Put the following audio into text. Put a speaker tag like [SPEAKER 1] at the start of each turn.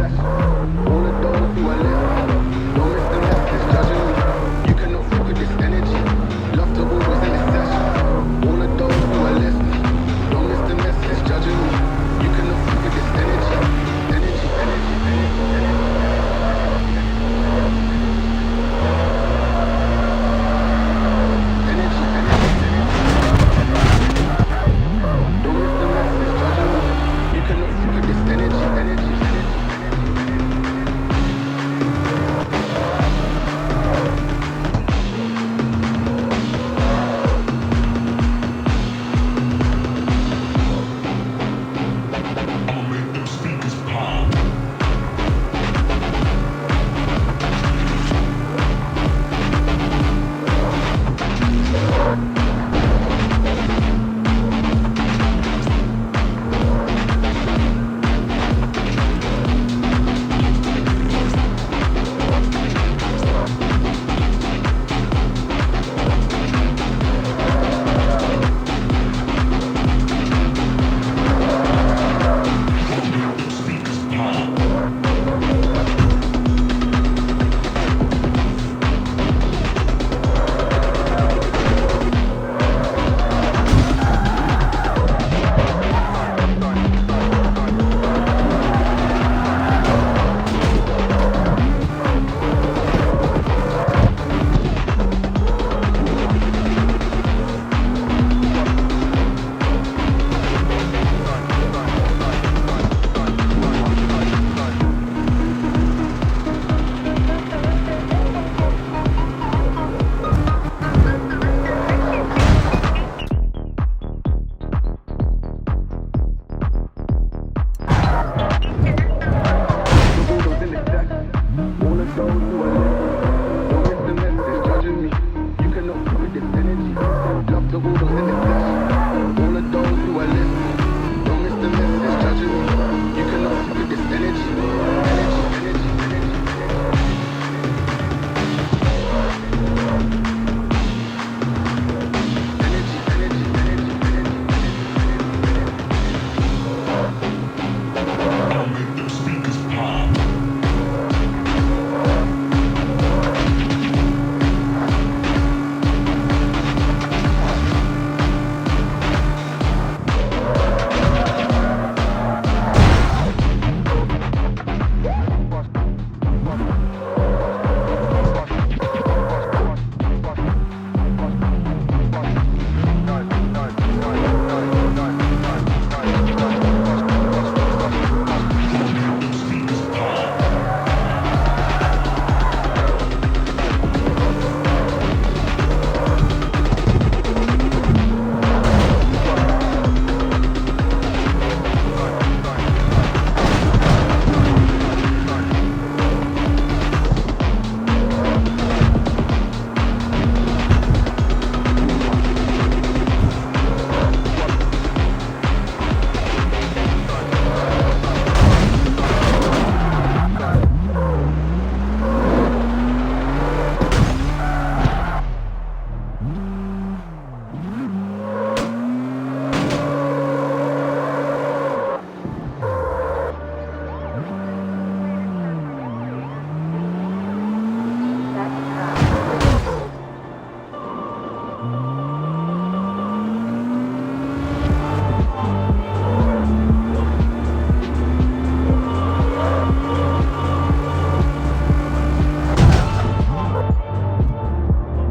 [SPEAKER 1] success. All of those who are listening, don't miss the message judging me. You cannot fuck with this energy. Love to always in the session. All of those who are listening, don't miss the message judging me. You cannot fuck with this energy. Energy, energy, energy, energy. The bulldogs in the